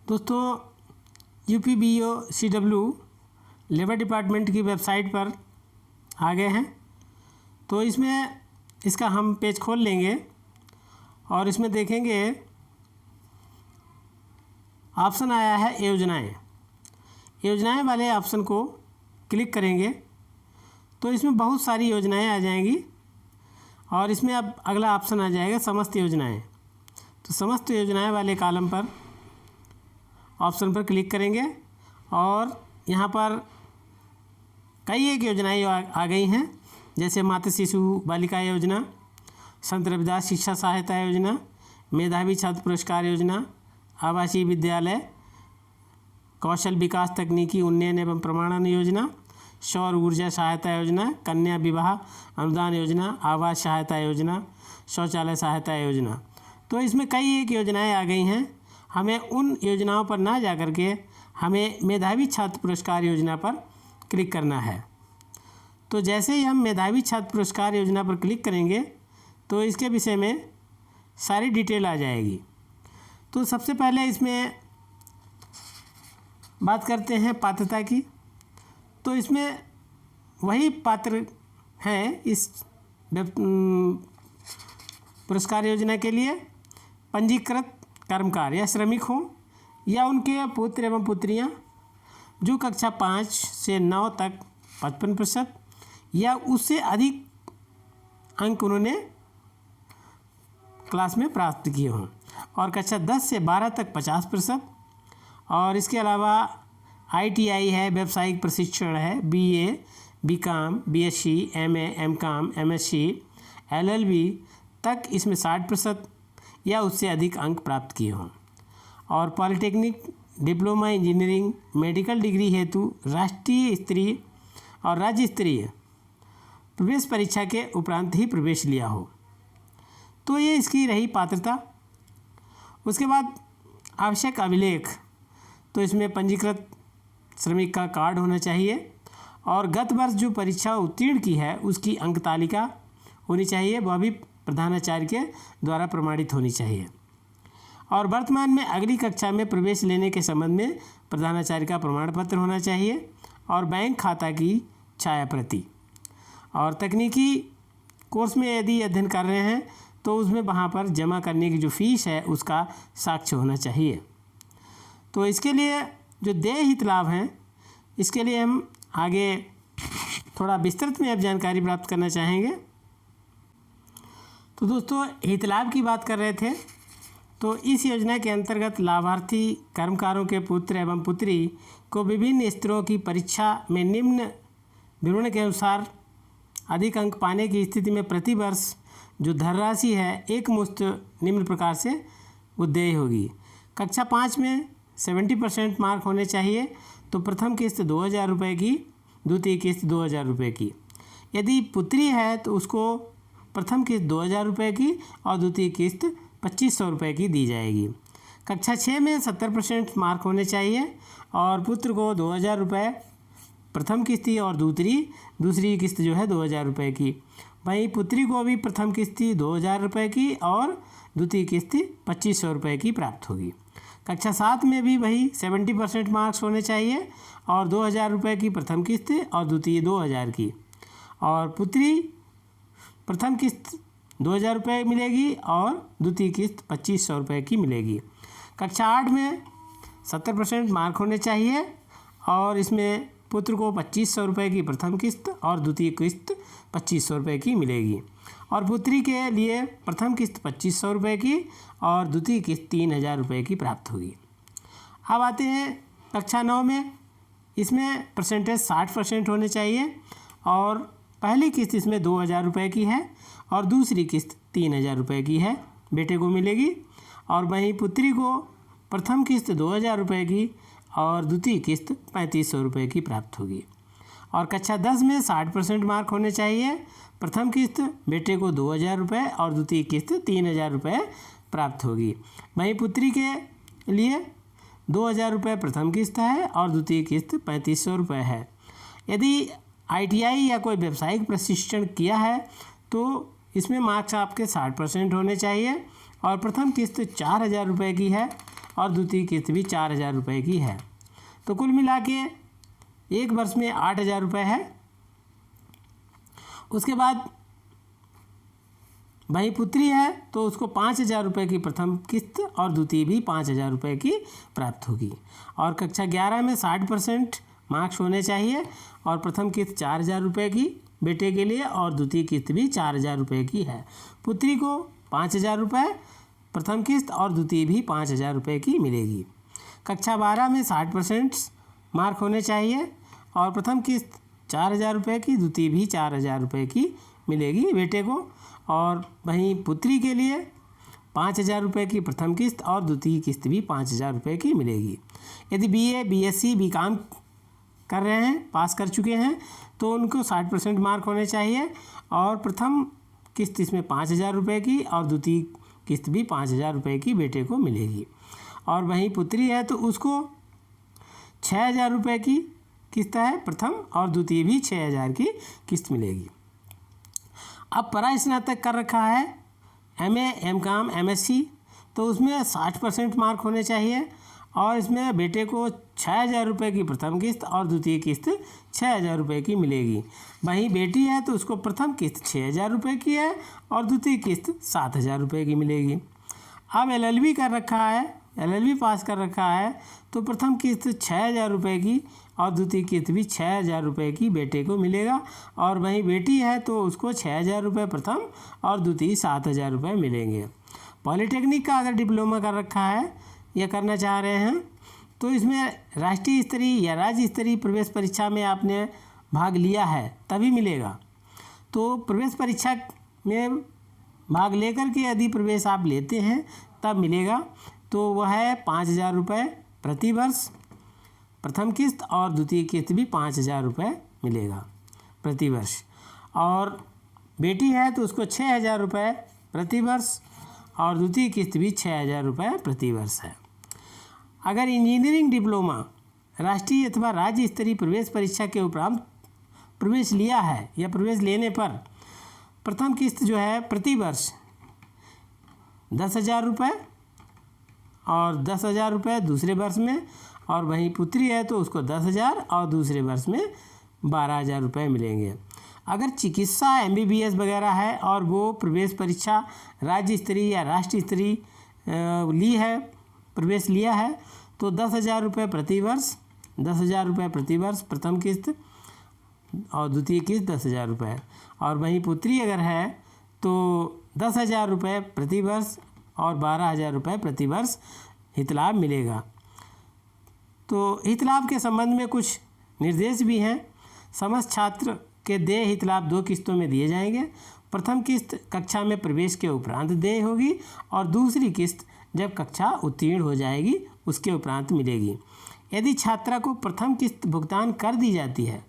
दोस्तों UPBOCW labour department की website पर आ गए हैं। तो इसमें इसका हम पेज खोल लेंगे और इसमें देखेंगे ऑप्शन आया है योजनाएं वाले ऑप्शन को क्लिक करेंगे तो इसमें बहुत सारी योजनाएं आ जाएंगी और इसमें अब अगला ऑप्शन आ जाएगा समस्त योजनाएं। तो समस्त योजनाएं वाले कॉलम पर ऑप्शन पर क्लिक करेंगे और यहाँ पर कई एक योजनाएं आ गई हैं, जैसे मातृ शिशु बालिका योजना, संत रविदास शिक्षा सहायता योजना, मेधावी छात्र पुरस्कार योजना, आवासीय विद्यालय, कौशल विकास तकनीकी उन्नयन एवं प्रमाणन योजना, सौर ऊर्जा सहायता योजना, कन्या विवाह अनुदान योजना, आवास सहायता योजना, शौचालय सहायता योजना। तो इसमें कई एक योजनाएं आ गई हैं। हमें उन योजनाओं पर ना जा कर के हमें मेधावी छात्र पुरस्कार योजना पर क्लिक करना है। तो जैसे ही हम मेधावी छात्र पुरस्कार योजना पर क्लिक करेंगे तो इसके विषय में सारी डिटेल आ जाएगी। तो सबसे पहले इसमें बात करते हैं पात्रता की। तो इसमें वही पात्र हैं इस पुरस्कार योजना के लिए पंजीकृत कर्मकार या श्रमिक हों या उनके पुत्र एवं पुत्रियां जो कक्षा 5 से 9 तक 55% या उससे अधिक अंक उन्होंने क्लास में प्राप्त किए हों, और कक्षा 10 से 12 तक 50%। और इसके अलावा ITI है, व्यावसायिक प्रशिक्षण है, BA, BCom, BSc, MA, MCom, MSc, LLB तक इसमें 60% या उससे अधिक अंक प्राप्त किए हों। और polytechnic, diploma engineering, medical degree हेतु राष्ट्रीय स्तरीय और राज्य स्तरीय प्रवेश परीक्षा के उपरांत ही प्रवेश लिया हो। तो ये इसकी रही पात्रता। उसके बाद आवश्यक अभिलेख, तो इसमें पंजीकृत श्रमिक का कार्ड होना चाहिए और गत वर्ष जो परीक्षा उत्तीर्ण की है उसकी अंक तालिका होनी चाहिए, वह भी प्रधानाचार्य के द्वारा प्रमाणित होनी चाहिए। और वर्तमान में अगली कक्षा में प्रवेश लेने के संबंध में प्रधानाचार्य का प्रमाण पत्र होना चाहिए और बैंक खाता की छाया प्रति। और तकनीकी कोर्स में यदि अध्ययन कर रहे हैं तो उसमें वहाँ पर जमा करने की जो फीस है उसका साक्ष्य होना चाहिए। तो इसके लिए जो देय हित लाभ हैं, इसके लिए हम आगे थोड़ा विस्तृत में अब जानकारी प्राप्त करना चाहेंगे। तो दोस्तों हित लाभ की बात कर रहे थे। तो इस योजना के अंतर्गत लाभार्थी कर्मकारों के पुत्र एवं पुत्री को विभिन्न स्तरों की परीक्षा में निम्न विवरण के अनुसार अधिक अंक पाने की स्थिति में प्रति वर्ष जो धनराशि है एक मुश्त निम्न प्रकार से वो देय होगी। कक्षा 5 में 70% मार्क होने चाहिए तो प्रथम किस्त 2000 रुपये की, द्वितीय किस्त 2000 रुपये की। यदि पुत्री है तो उसको प्रथम किस्त 2000 रुपये की और द्वितीय किस्त 2500 रुपये की दी जाएगी। कक्षा 6 में 70% मार्क होने चाहिए और पुत्र को 2000 रुपये प्रथम किस्ती और दूसरी किस्त जो है 2000 रुपये की। वहीं पुत्री को भी प्रथम किस्ती 2000 रुपये की और द्वितीय किस्ती 2500 रुपये की प्राप्त होगी। कक्षा 7 में भी वही 70% मार्क्स होने चाहिए और 2000 रुपये की प्रथम किस्त और द्वितीय 2000 की। और पुत्री प्रथम किस्त 2000 रुपये मिलेगी और द्वितीय किस्त 2500 रुपये की मिलेगी। कक्षा 8 में 70% मार्क होने चाहिए और इसमें पुत्र को 2500 रुपये की प्रथम किस्त और द्वितीय किस्त 2500 रुपये की मिलेगी। और पुत्री के लिए प्रथम किस्त 2500 रुपये की और द्वितीय किस्त 3000 रुपये की प्राप्त होगी। अब आते हैं कक्षा 9 में। इसमें परसेंटेज 60% होने चाहिए और पहली किस्त इसमें 2000 रुपये की है और दूसरी किस्त 3000 रुपये की है, बेटे को मिलेगी। और वहीं पुत्री को प्रथम किस्त 2000 रुपये की और द्वितीय किस्त 3500 रुपये की प्राप्त होगी। और कक्षा 10 में 60% मार्क होने चाहिए। प्रथम किस्त बेटे को 2000 रुपये और द्वितीय किस्त 3000 रुपये प्राप्त होगी। वहीं पुत्री के लिए 2000 रुपये प्रथम किस्त है और द्वितीय किस्त 3500 रुपये है। यदि ITI या कोई व्यावसायिक प्रशिक्षण किया है तो इसमें मार्क्स आपके 60% होने चाहिए और प्रथम किस्त 4000 रुपये की है और द्वितीय किस्त भी 4,000 रुपये की है। तो कुल मिला के एक वर्ष में 8,000 रुपये है। उसके बाद भाई पुत्री है तो उसको 5,000 रुपये की प्रथम किस्त और द्वितीय भी 5,000 रुपये की प्राप्त होगी। और कक्षा 11 में 60% मार्क्स होने चाहिए और प्रथम किस्त 4,000 रुपये की बेटे के लिए और द्वितीय किस्त भी 4,000 रुपये की है। पुत्री को 5,000 रुपये प्रथम किस्त और द्वितीय भी 5,000 रुपये की मिलेगी। कक्षा 12 में 60% मार्क होने चाहिए और प्रथम किस्त 4,000 रुपये की, द्वितीय भी 4,000 रुपये की मिलेगी बेटे को। और वहीं पुत्री के लिए 5,000 रुपये की प्रथम किस्त और द्वितीय किस्त भी 5,000 रुपये की मिलेगी। यदि BA, BSc, BCom कर रहे हैं, पास कर चुके हैं, तो उनको 60% मार्क होने चाहिए और प्रथम किस्त इसमें 5,000 रुपये की और द्वितीय किस्त भी 5,000 रुपये की बेटे को मिलेगी। और वहीं पुत्री है तो उसको 6,000 रुपये की किस्त है प्रथम और द्वितीय भी 6,000 की किस्त मिलेगी। अब परास्नातक कर रखा है MA, MCom, MSc, तो उसमें 60% मार्क होने चाहिए और इसमें बेटे को 6,000 रुपये की प्रथम किस्त और द्वितीय किस्त 6,000 रुपये की मिलेगी। वहीं बेटी है तो उसको प्रथम किस्त 6,000 रुपये की है और द्वितीय किस्त 7,000 रुपये की मिलेगी। अब LLB कर रखा है, LLB पास कर रखा है तो प्रथम किस्त 6,000 रुपये की और द्वितीय किस्त भी 6,000 रुपये की बेटे को मिलेगा। और वहीं बेटी है तो उसको 6,000 रुपये प्रथम और द्वितीय 7,000 रुपये मिलेंगे। पॉलीटेक्निक का अगर डिप्लोमा कर रखा है या करना चाह रहे हैं तो इसमें राष्ट्रीय स्तरीय या राज्य स्तरीय प्रवेश परीक्षा में आपने भाग लिया है तभी मिलेगा। तो प्रवेश परीक्षा में भाग लेकर के यदि प्रवेश आप लेते हैं तब मिलेगा। तो वह है 5,000 रुपये प्रति वर्ष प्रथम किस्त और द्वितीय किस्त भी 5,000 रुपये मिलेगा प्रति वर्ष। और बेटी है तो उसको 6,000 रुपये प्रति वर्ष और द्वितीय किस्त भी 6,000 रुपये प्रति वर्ष है। अगर इंजीनियरिंग डिप्लोमा राष्ट्रीय अथवा राज्य स्तरीय प्रवेश परीक्षा के उपरांत प्रवेश लिया है या प्रवेश लेने पर प्रथम किस्त जो है प्रति वर्ष 10,000 रुपये और 10,000 रुपये दूसरे वर्ष में, और वहीं पुत्री है तो उसको 10,000 और दूसरे वर्ष में 12,000 रुपये मिलेंगे। अगर चिकित्सा MBBS वगैरह है और वो प्रवेश परीक्षा राज्य स्तरीय या राष्ट्रीय स्तरीय ली है, प्रवेश लिया है, तो 10,000 रुपये प्रति वर्ष, 10,000 रुपये प्रति वर्ष प्रथम किस्त और द्वितीय किस्त 10,000 रुपये। और वहीं पुत्री अगर है तो 10,000 रुपये प्रति वर्ष और 12,000 रुपये प्रति वर्ष हितलाभ मिलेगा। तो हितलाभ के संबंध में कुछ निर्देश भी हैं। समस्त छात्र के देय हितलाभ 2 किस्तों में दिए जाएंगे। प्रथम किस्त कक्षा में प्रवेश के उपरांत देय होगी और दूसरी किस्त जब कक्षा उत्तीर्ण हो जाएगी उसके उपरांत मिलेगी। यदि छात्रा को प्रथम किस्त भुगतान कर दी जाती है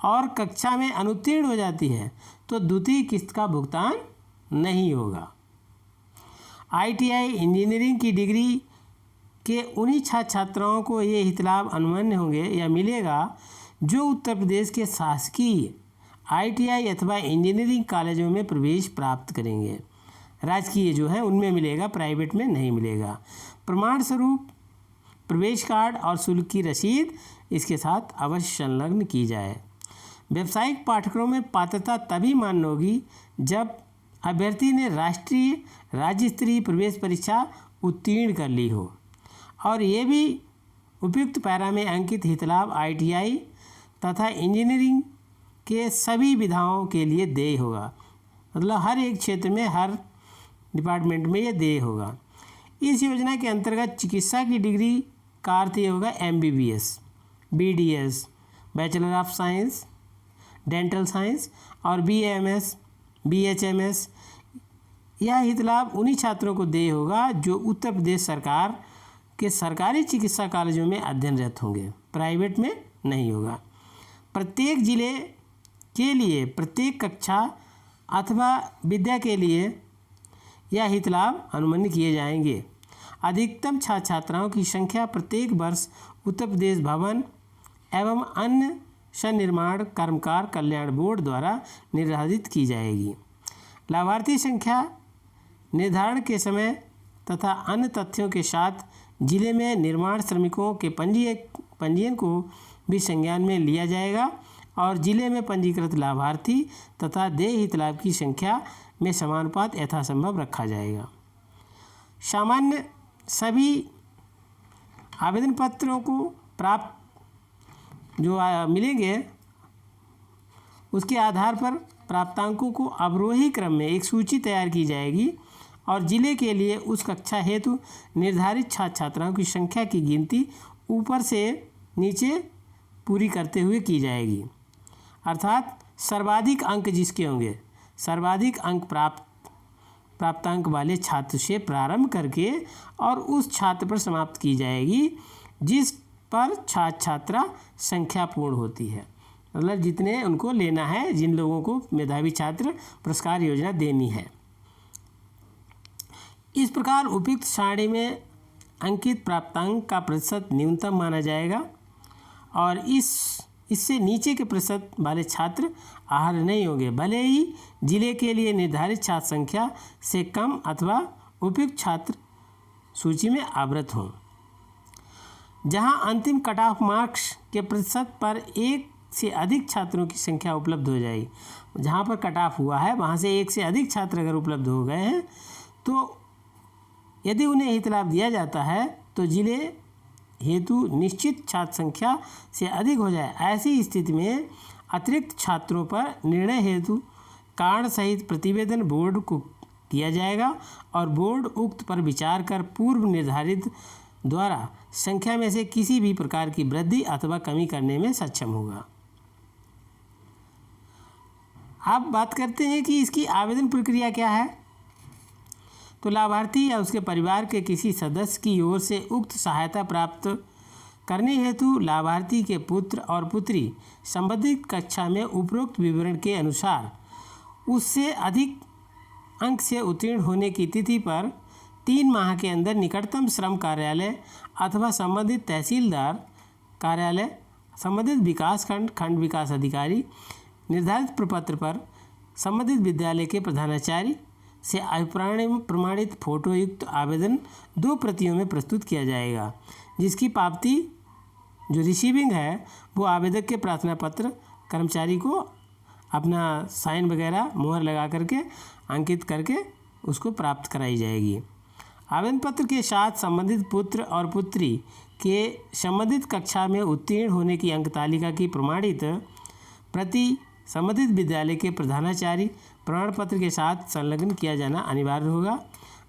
और कक्षा में अनुत्तीर्ण हो जाती है तो द्वितीय किस्त का भुगतान नहीं होगा। ITI इंजीनियरिंग की डिग्री के उन्हीं छात्राओं को ये हितलाभ अनुमन्य होंगे या मिलेगा जो उत्तर प्रदेश के शासकीय ITI अथवा इंजीनियरिंग कॉलेजों में प्रवेश प्राप्त करेंगे। राजकीय जो है उनमें मिलेगा, प्राइवेट में नहीं मिलेगा। प्रमाण स्वरूप प्रवेश कार्ड और शुल्क की रसीद इसके साथ अवश्य संलग्न की जाए। व्यावसायिक पाठ्यक्रमों में पात्रता तभी मान्य होगी जब अभ्यर्थी ने राष्ट्रीय राज्य स्तरीय प्रवेश परीक्षा उत्तीर्ण कर ली हो और ये भी उपयुक्त पैरा में अंकित हितलाभ ITI तथा इंजीनियरिंग के सभी विधाओं के लिए देय होगा। मतलब हर एक क्षेत्र में, हर डिपार्टमेंट में ये देय होगा। इस योजना के अंतर्गत चिकित्सा की डिग्री का अर्थ ये होगा MBBS, BDS, bachelor of science, dental science और BAMS, BHMS। यह हितलाभ उन्हीं छात्रों को देय होगा जो उत्तर प्रदेश सरकार के सरकारी चिकित्सा कॉलेजों में अध्ययनरत होंगे, प्राइवेट में नहीं होगा। प्रत्येक जिले के लिए प्रत्येक कक्षा अथवा विद्या के लिए यह हितलाभ अनुमन्य किए जाएंगे। अधिकतम छात्राओं की संख्या प्रत्येक वर्ष उत्तर प्रदेश भवन एवं अन्य सन्निर्माण कर्मकार कल्याण बोर्ड द्वारा निर्धारित की जाएगी। लाभार्थी संख्या निर्धारण के समय तथा अन्य तथ्यों के साथ जिले में निर्माण श्रमिकों के पंजीयन को भी संज्ञान में लिया जाएगा और जिले में पंजीकृत लाभार्थी तथा देय हित लाभ की संख्या में समानुपात यथासंभव रखा जाएगा। सामान्य सभी आवेदन पत्रों को प्राप्त जो मिलेंगे उसके आधार पर प्राप्तांकों को अवरोही क्रम में एक सूची तैयार की जाएगी और जिले के लिए उस कक्षा हेतु निर्धारित छात्र छात्राओं की संख्या की गिनती ऊपर से नीचे पूरी करते हुए की जाएगी। अर्थात सर्वाधिक अंक जिसके होंगे, सर्वाधिक अंक प्राप्तांक वाले छात्र से प्रारंभ करके और उस छात्र पर समाप्त की जाएगी जिस पर छात्र छात्रा संख्या पूर्ण होती है। मतलब जितने उनको लेना है, जिन लोगों को मेधावी छात्र पुरस्कार योजना देनी है। इस प्रकार उपयुक्त सारणी में अंकित प्राप्तांक का प्रतिशत न्यूनतम माना जाएगा और इससे नीचे के प्रतिशत वाले छात्र आहर्य नहीं होंगे, भले ही जिले के लिए निर्धारित छात्र संख्या से कम अथवा उपयुक्त छात्र सूची में आवृत हों। जहां अंतिम कट ऑफ मार्क्स के प्रतिशत पर एक से अधिक छात्रों की संख्या उपलब्ध हो जाएगी, जहां पर कट ऑफ हुआ है वहां से एक से अधिक छात्र अगर उपलब्ध हो गए हैं तो यदि उन्हें हित लाभ दिया जाता है तो जिले हेतु निश्चित छात्र संख्या से अधिक हो जाए। ऐसी स्थिति में अतिरिक्त छात्रों पर निर्णय हेतु कारण सहित प्रतिवेदन बोर्ड को किया जाएगा और बोर्ड उक्त पर विचार कर पूर्व निर्धारित द्वारा संख्या में से किसी भी प्रकार की वृद्धि अथवा कमी करने में सक्षम होगा। अब बात करते हैं कि इसकी आवेदन प्रक्रिया क्या है। तो लाभार्थी या उसके परिवार के किसी सदस्य की ओर से उक्त सहायता प्राप्त करने हेतु लाभार्थी के पुत्र और पुत्री संबंधित कक्षा में उपरोक्त विवरण के अनुसार उससे अधिक अंक से उत्तीर्ण होने की तिथि पर 3 माह के अंदर निकटतम श्रम कार्यालय अथवा संबंधित तहसीलदार कार्यालय, संबंधित विकासखंड खंड विकास अधिकारी निर्धारित प्रपत्र पर संबंधित विद्यालय के प्रधानाचार्य से प्रमाणित फोटोयुक्त आवेदन 2 प्रतियों में प्रस्तुत किया जाएगा, जिसकी पावती जो रिसीविंग है वो आवेदक के प्रार्थना पत्र कर्मचारी को अपना साइन वगैरह मोहर लगा करके अंकित करके उसको प्राप्त कराई जाएगी। आवेदन पत्र के साथ संबंधित पुत्र और पुत्री के संबंधित कक्षा में उत्तीर्ण होने की अंक तालिका की प्रमाणित प्रति संबंधित विद्यालय के प्रधानाचार्य प्रमाण पत्र के साथ संलग्न किया जाना अनिवार्य होगा।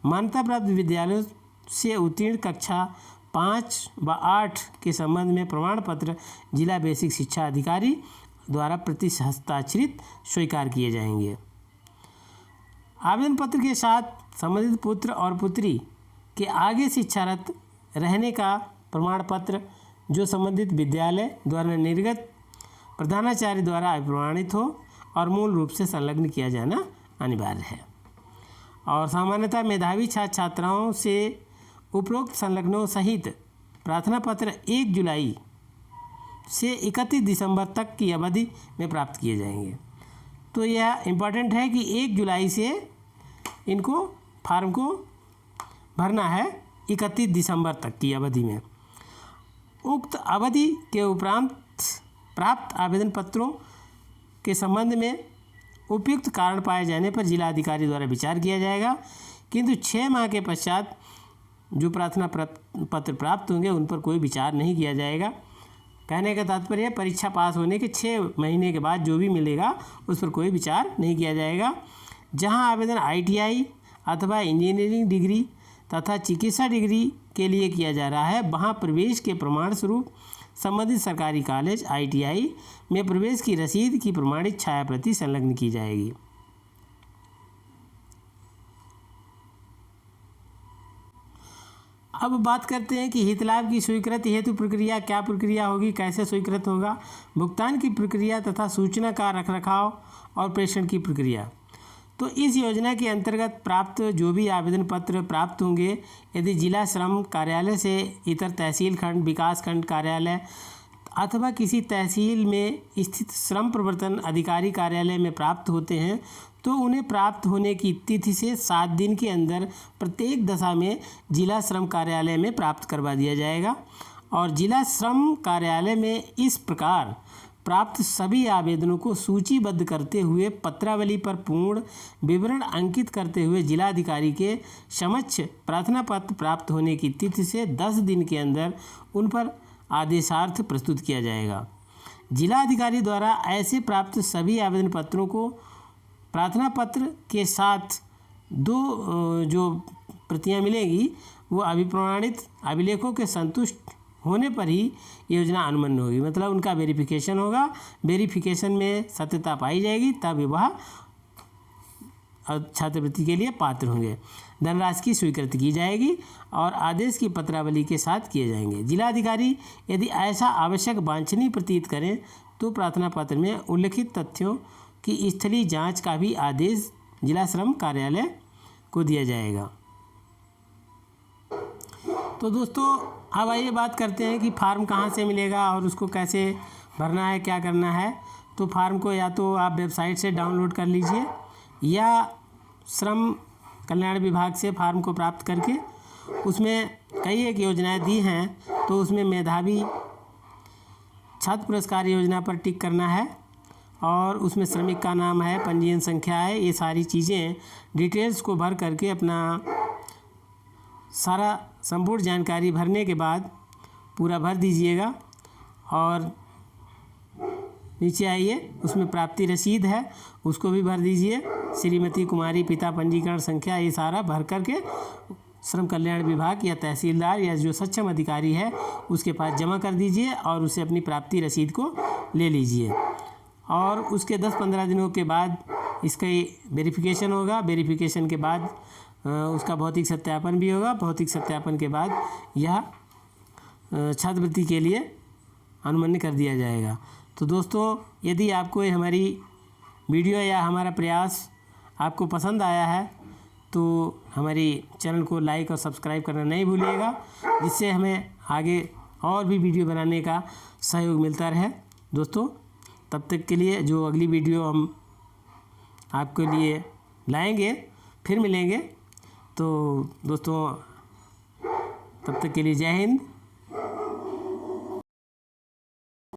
मान्यता प्राप्त विद्यालयों से उत्तीर्ण कक्षा 5 व 8 के संबंध में प्रमाण पत्र जिला बेसिक शिक्षा अधिकारी द्वारा प्रति हस्ताक्षरित स्वीकार किए जाएंगे। आवेदन पत्र के साथ संबंधित पुत्र और पुत्री के आगे शिक्षारत रहने का प्रमाण पत्र जो संबंधित विद्यालय द्वारा निर्गत प्रधानाचार्य द्वारा प्रमाणित हो और मूल रूप से संलग्न किया जाना अनिवार्य है। और सामान्यतः मेधावी छात्र छात्राओं से उपरोक्त संलग्नों सहित प्रार्थना पत्र 1 जुलाई से 31 दिसंबर तक की अवधि में प्राप्त किए जाएंगे। तो यह इम्पॉर्टेंट है कि 1 जुलाई से इनको फार्म को भरना है 31 दिसंबर तक की अवधि में। उक्त अवधि के उपरांत प्राप्त आवेदन पत्रों के संबंध में उपयुक्त कारण पाए जाने पर जिला अधिकारी द्वारा विचार किया जाएगा, किंतु 6 माह के पश्चात जो प्रार्थना पत्र प्राप्त होंगे उन पर कोई विचार नहीं किया जाएगा। कहने का तात्पर्य परीक्षा पास होने के 6 महीने के बाद जो भी मिलेगा उस पर कोई विचार नहीं किया जाएगा। जहां आवेदन ITI अथवा इंजीनियरिंग डिग्री तथा चिकित्सा डिग्री के लिए किया जा रहा है वहां प्रवेश के प्रमाण स्वरूप संबंधित सरकारी कॉलेज ITI में प्रवेश की रसीद की प्रमाणित छाया प्रति संलग्न की जाएगी। अब बात करते हैं कि हित लाभ की स्वीकृति हेतु प्रक्रिया क्या प्रक्रिया होगी, कैसे स्वीकृत होगा, भुगतान की प्रक्रिया तथा सूचना का रखरखाव और प्रेषण की प्रक्रिया। तो इस योजना के अंतर्गत प्राप्त जो भी आवेदन पत्र प्राप्त होंगे यदि जिला श्रम कार्यालय से इतर तहसील खंड विकास खंड कार्यालय अथवा किसी तहसील में स्थित श्रम प्रवर्तन अधिकारी कार्यालय में प्राप्त होते हैं तो उन्हें प्राप्त होने की तिथि से 7 दिन के अंदर प्रत्येक दशा में जिला श्रम कार्यालय में प्राप्त करवा दिया जाएगा। और जिला श्रम कार्यालय में इस प्रकार प्राप्त सभी आवेदनों को सूचीबद्ध करते हुए पत्रावली पर पूर्ण विवरण अंकित करते हुए जिलाधिकारी के समक्ष प्रार्थना पत्र प्राप्त होने की तिथि से 10 दिन के अंदर उन पर आदेशार्थ प्रस्तुत किया जाएगा। जिलाधिकारी द्वारा ऐसे प्राप्त सभी आवेदन पत्रों को प्रार्थना पत्र के साथ 2 जो प्रतियां मिलेंगी वो अभिप्रमाणित अभिलेखों के संतुष्ट होने पर ही योजना अनुमन्य होगी। मतलब उनका वेरिफिकेशन होगा, वेरिफिकेशन में सत्यता पाई जाएगी तब वह छात्रवृत्ति के लिए पात्र होंगे। धनराशि की स्वीकृति की जाएगी और आदेश की पत्रावली के साथ किए जाएंगे। जिलाधिकारी यदि ऐसा आवश्यक वांछनीय प्रतीत करें तो प्रार्थना पत्र में उल्लिखित तथ्यों की स्थलीय जांच का भी आदेश जिला श्रम कार्यालय को दिया जाएगा। तो दोस्तों अब आइए बात करते हैं कि फार्म कहाँ से मिलेगा और उसको कैसे भरना है, क्या करना है। तो फार्म को या तो आप वेबसाइट से डाउनलोड कर लीजिए या श्रम कल्याण विभाग से फार्म को प्राप्त करके उसमें कई एक योजनाएं दी हैं तो उसमें मेधावी छात्र पुरस्कार योजना पर टिक करना है और उसमें श्रमिक का नाम है, पंजीयन संख्या है, ये सारी चीज़ें डिटेल्स को भर करके अपना सारा संपूर्ण जानकारी भरने के बाद पूरा भर दीजिएगा। और नीचे आइए, उसमें प्राप्ति रसीद है उसको भी भर दीजिए, श्रीमती कुमारी पिता पंजीकरण संख्या, ये सारा भर करके श्रम कल्याण विभाग या तहसीलदार या जो सक्षम अधिकारी है उसके पास जमा कर दीजिए और उसे अपनी प्राप्ति रसीद को ले लीजिए। और उसके 10-15 दिनों के बाद इसका वेरिफिकेशन होगा। वेरिफिकेशन के बाद उसका भौतिक सत्यापन भी होगा। भौतिक सत्यापन के बाद यह छात्रवृत्ति के लिए अनुमन्य कर दिया जाएगा। तो दोस्तों यदि आपको ये हमारी वीडियो या हमारा प्रयास आपको पसंद आया है तो हमारी चैनल को लाइक और सब्सक्राइब करना नहीं भूलिएगा, जिससे हमें आगे और भी वीडियो बनाने का सहयोग मिलता रहे। दोस्तों तब तक के लिए जो अगली वीडियो हम आपके लिए लाएंगे फिर मिलेंगे। तो दोस्तों तब तक के लिए जय हिंद।